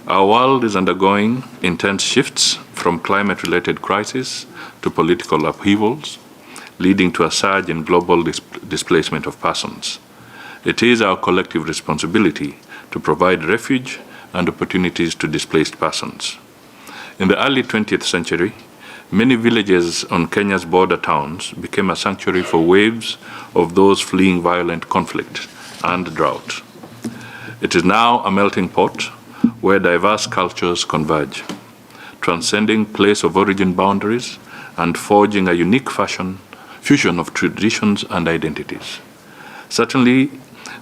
Our world is undergoing intense shifts from climate-related crises to political upheavals, leading to a surge in global displacement of persons. It is our collective responsibility to provide refuge and opportunities to displaced persons. In the early 20th century, many villages on Kenya's border towns became a sanctuary for waves of those fleeing violent conflict and drought. It is now a melting pot where diverse cultures converge, transcending place of origin boundaries and forging a unique fusion of traditions and identities. Certainly,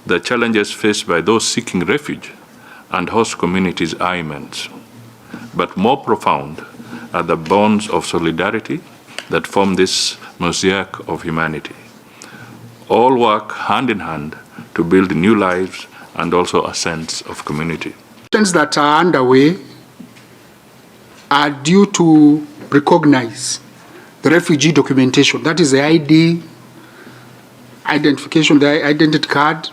the challenges faced by those seeking refuge and host communities are immense, but more profound are the bonds of solidarity that form this mosaic of humanity. All work hand in hand to build new lives and also a sense of community. Actions that are underway are due to recognize the refugee documentation, that is the identification, the identity card,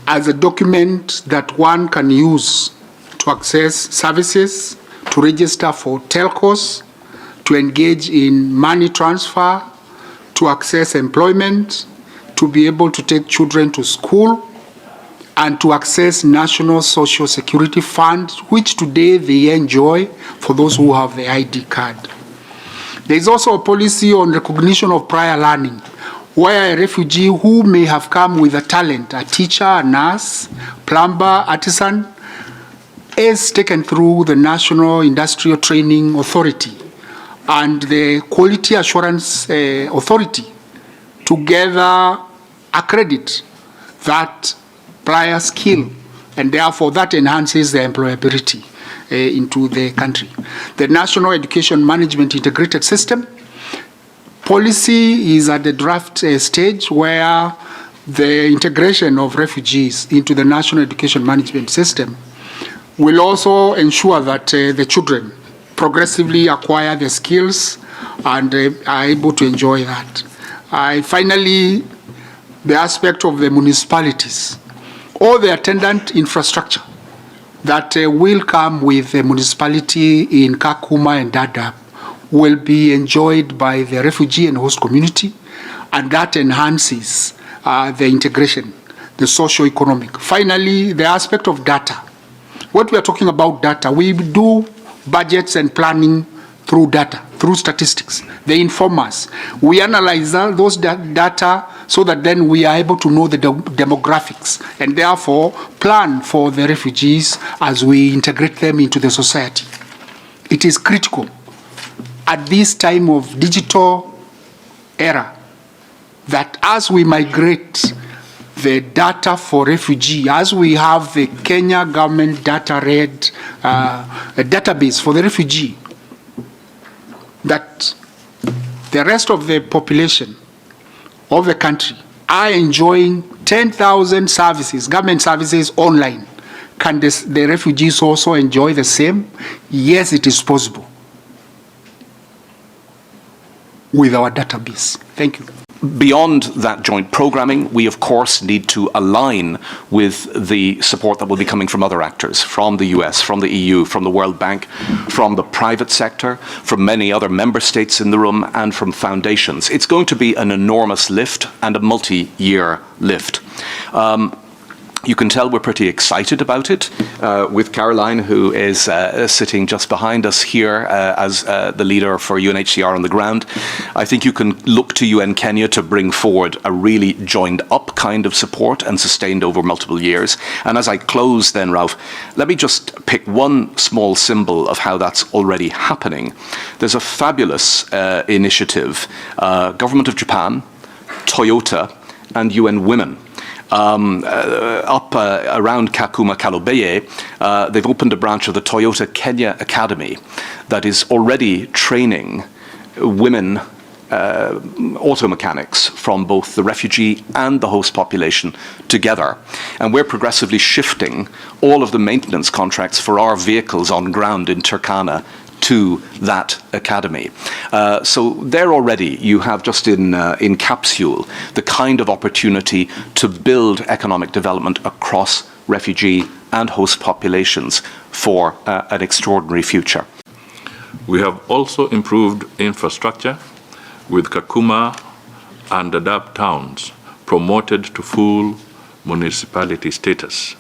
as a document that one can use to access services, to register for telcos, to engage in money transfer, to access employment, to be able to take children to school, and to access National Social Security Fund, which today they enjoy for those who have the ID card. There is also a policy on recognition of prior learning, where a refugee who may have come with a talent, a teacher, a nurse, plumber, artisan, is taken through the National Industrial Training Authority and the Quality Assurance Authority together accredit that prior skill, and therefore that enhances the employability into the country. The National Education Management Integrated System policy is at the draft stage, where the integration of refugees into the National Education Management System will also ensure that the children progressively acquire the skills and are able to enjoy that. Finally, the aspect of the municipalities, all the attendant infrastructure that will come with the municipality in Kakuma and AJAABU will be enjoyed by the refugee and host community, and that enhances the integration, the socio-economic. Finally, the aspect of data. What we are talking about data, we do budgets and planning through data, through statistics. They inform us. We analyze those data so that then we are able to know the demographics and therefore plan for the refugees as we integrate them into the society. It is critical at this time of digital era that as we migrate the data for refugee, as we have the Kenya government data red database for the refugee, that the rest of the population of the country are enjoying 10,000 services, government services online. Can the refugees also enjoy the same? Yes, it is possible with our database. Thank you. Beyond that joint programming, we of course need to align with the support that will be coming from other actors, from the US, from the EU, from the World Bank, from the private sector, from many other member states in the room, and from foundations. It's going to be an enormous lift and a multi-year lift. You can tell we're pretty excited about it, with Caroline, who is sitting just behind us here as the leader for UNHCR on the ground. I think you can look to UN Kenya to bring forward a really joined up kind of support and sustained over multiple years. And as I close then, Ralph, let me just pick one small symbol of how that's already happening. There's a fabulous initiative, Government of Japan, Toyota, and UN Women. Up around Kakuma, Kalobeye, they've opened a branch of the Toyota Kenya Academy that is already training women auto mechanics from both the refugee and the host population together. And we're progressively shifting all of the maintenance contracts for our vehicles on ground in Turkana to that academy. So there already you have just in capsule the kind of opportunity to build economic development across refugee and host populations for an extraordinary future. We have also improved infrastructure, with Kakuma and AJAABU towns promoted to full municipality status,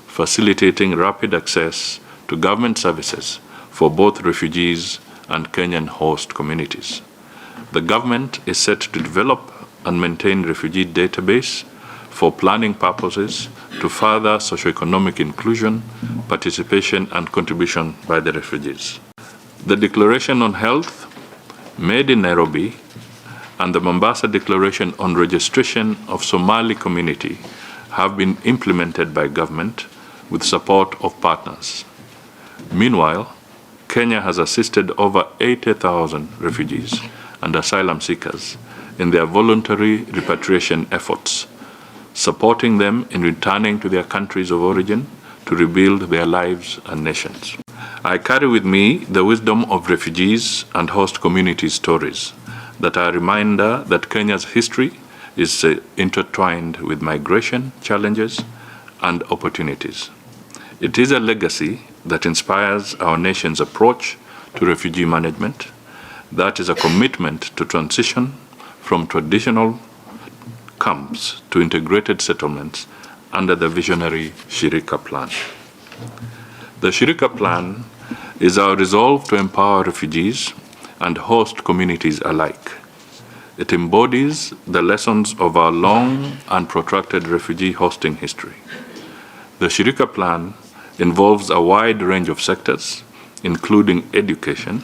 facilitating rapid access to government services for both refugees and Kenyan host communities. The government is set to develop and maintain refugee database for planning purposes to further socioeconomic inclusion, participation, and contribution by the refugees. The Declaration on Health, made in Nairobi, and the Mombasa Declaration on Registration of Somali Community have been implemented by government with support of partners. Meanwhile, Kenya has assisted over 80,000 refugees and asylum seekers in their voluntary repatriation efforts, supporting them in returning to their countries of origin to rebuild their lives and nations. I carry with me the wisdom of refugees and host community stories that are a reminder that Kenya's history is intertwined with migration challenges and opportunities. It is a legacy that inspires our nation's approach to refugee management. That is a commitment to transition from traditional camps to integrated settlements under the visionary Shirika Plan. The Shirika Plan is our resolve to empower refugees and host communities alike. It embodies the lessons of our long and protracted refugee hosting history. The Shirika Plan involves a wide range of sectors, including education,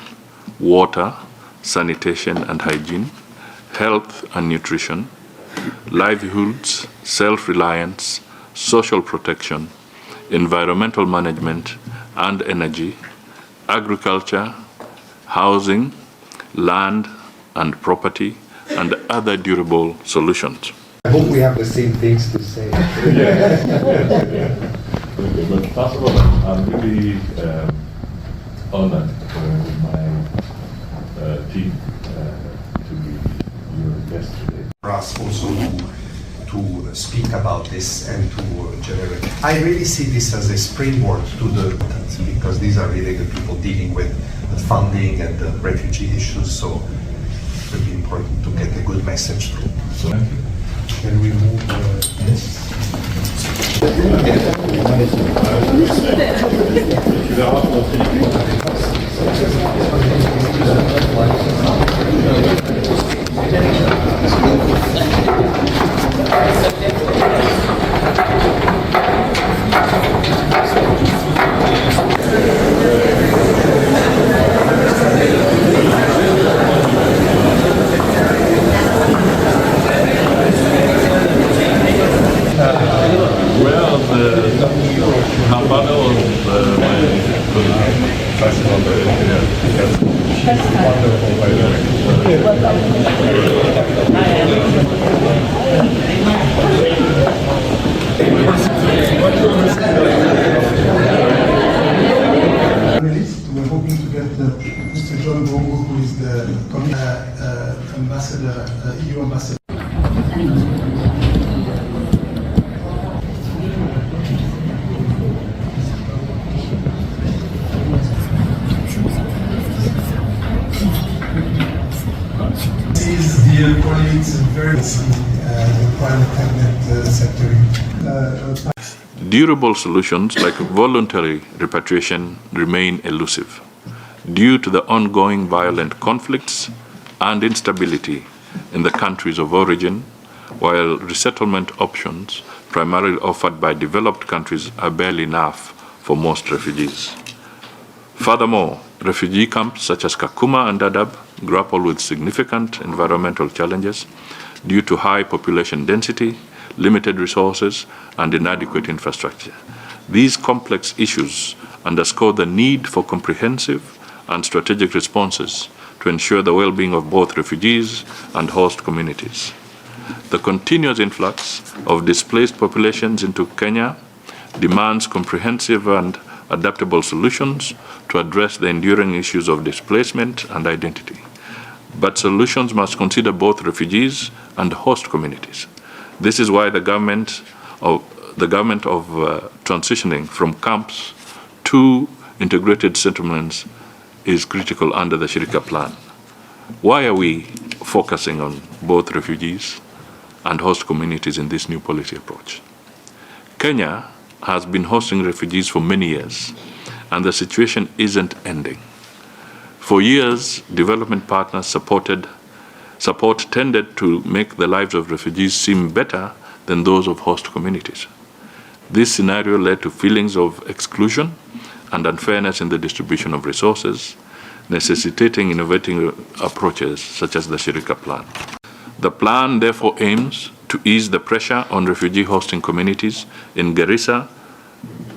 water, sanitation and hygiene, health and nutrition, livelihoods, self-reliance, social protection, environmental management and energy, agriculture, housing, land and property, and other durable solutions. I hope we have the same things to say. But first of all, I'm really honored with my team to be your guest today. For us also to speak about this and to generate. I really see this as a springboard to the, because these are really the people dealing with the funding and the refugee issues, so it would be important to get a good message through. So, thank you. Can we move? We're hoping to get Mr. John Bongo, who is the ambassador, EU ambassador. Dear colleagues, very the private cabinet sector. Durable solutions like voluntary repatriation remain elusive due to the ongoing violent conflicts and instability in the countries of origin, while resettlement options primarily offered by developed countries are barely enough for most refugees. Furthermore, refugee camps such as Kakuma and ADVERTISE grapple with significant environmental challenges due to high population density, limited resources, and inadequate infrastructure. These complex issues underscore the need for comprehensive and strategic responses to ensure the well-being of both refugees and host communities. The continuous influx of displaced populations into Kenya demands comprehensive and adaptable solutions to address the enduring issues of displacement and identity. But solutions must consider both refugees and host communities. This is why the government of the government of transitioning from camps to integrated settlements is critical under the Shirika Plan. Why are we focusing on both refugees and host communities in this new policy approach? Kenya has been hosting refugees for many years, and the situation isn't ending. For years, development partners support tended to make the lives of refugees seem better than those of host communities. This scenario led to feelings of exclusion and unfairness in the distribution of resources, necessitating innovative approaches such as the Shirika Plan. The plan therefore aims to ease the pressure on refugee hosting communities in Garissa,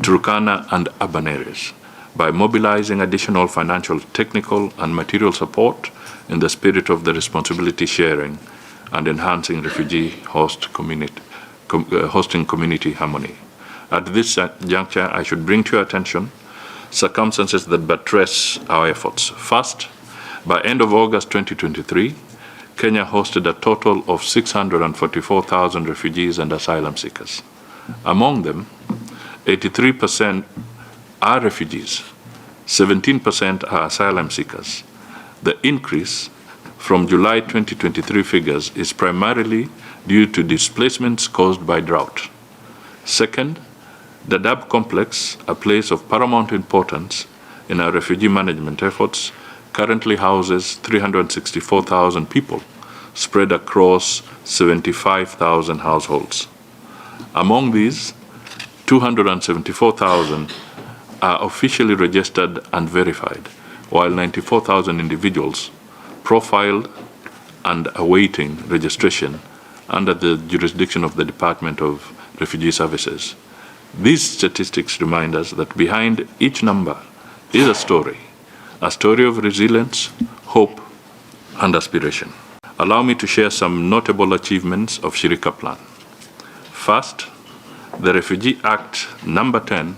Turkana, and urban areas by mobilizing additional financial, technical, and material support in the spirit of the responsibility sharing and enhancing refugee hosting community harmony. At this juncture, I should bring to your attention circumstances that buttress our efforts. First, by end of August 2023, Kenya hosted a total of 644,000 refugees and asylum seekers. Among them, 83% are refugees, 17% are asylum seekers. The increase from July 2023 figures is primarily due to displacements caused by drought. Second, the AJAABU complex, a place of paramount importance in our refugee management efforts, currently houses 364,000 people spread across 75,000 households. Among these, 274,000 are officially registered and verified, while 94,000 individuals profiled and awaiting registration under the jurisdiction of the Department of Refugee Services. These statistics remind us that behind each number is a story of resilience, hope, and aspiration. Allow me to share some notable achievements of Shirika Plan. First, the Refugee Act number 10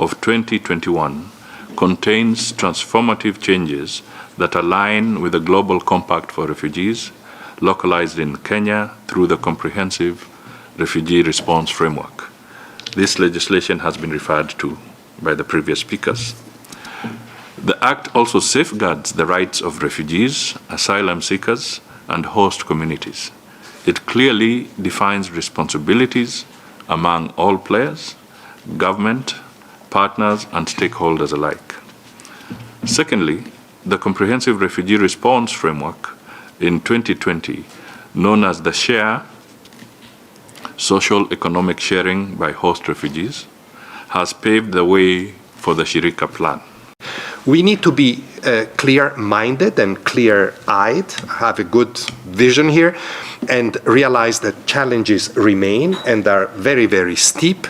of 2021 contains transformative changes that align with the Global Compact for Refugees, localized in Kenya through the Comprehensive Refugee Response Framework. This legislation has been referred to by the previous speakers. The Act also safeguards the rights of refugees, asylum seekers, and host communities. It clearly defines responsibilities among all players, government, partners, and stakeholders alike. Secondly, the Comprehensive Refugee Response Framework in 2020, known as the SHARE, Social Economic Sharing by Host Refugees, has paved the way for the Shirika Plan. We need to be clear-minded and clear-eyed, have a good vision here, and realize that challenges remain and are very, very steep.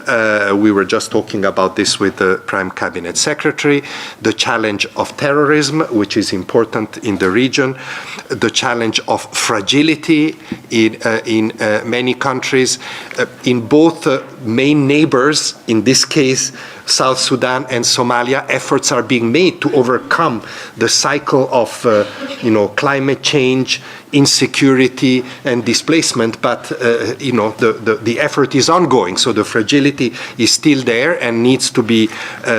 We were just talking about this with the Prime Cabinet Secretary, the challenge of terrorism, which is important in the region, the challenge of fragility in many countries, in both main neighbors, in this case, South Sudan and Somalia. Efforts are being made to overcome the cycle of climate change, insecurity, and displacement, but the effort is ongoing, so the fragility is still there and needs to be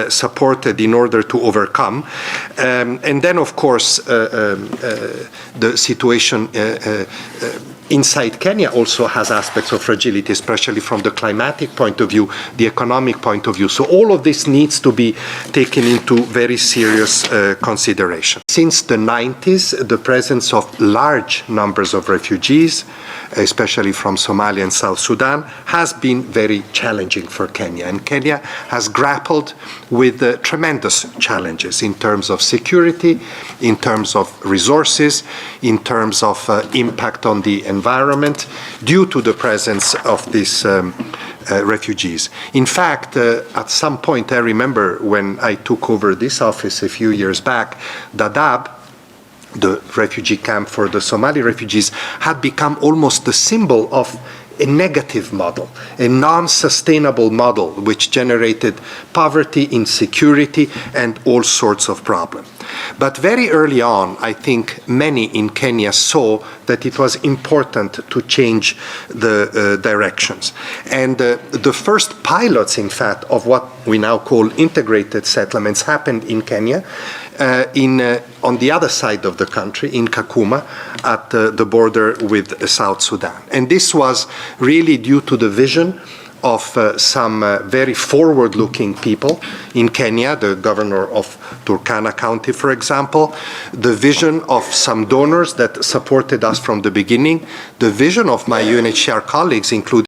supported in order to overcome. And then, of course, the situation inside Kenya also has aspects of fragility, especially from the climatic point of view, the economic point of view. So all of this needs to be taken into very serious consideration. Since the 90s, the presence of large numbers of refugees, especially from Somalia and South Sudan, has been very challenging for Kenya. And Kenya has grappled with tremendous challenges in terms of security, in terms of resources, in terms of impact on the environment due to the presence of these refugees. In fact, at some point, I remember when I took over this office a few years back, Dadaab, the refugee camp for the Somali refugees, had become almost the symbol of a negative model, a non-sustainable model, which generated poverty, insecurity, and all sorts of problems. But very early on, I think many in Kenya saw that it was important to change the directions. And the first pilots, in fact, of what we now call integrated settlements happened in Kenya, on the other side of the country, in Kakuma, at the border with South Sudan. And this was really due to the vision of some very forward-looking people in Kenya, the governor of Turkana County, for example, the vision of some donors that supported us from the beginning, the vision of my UNHCR colleagues, including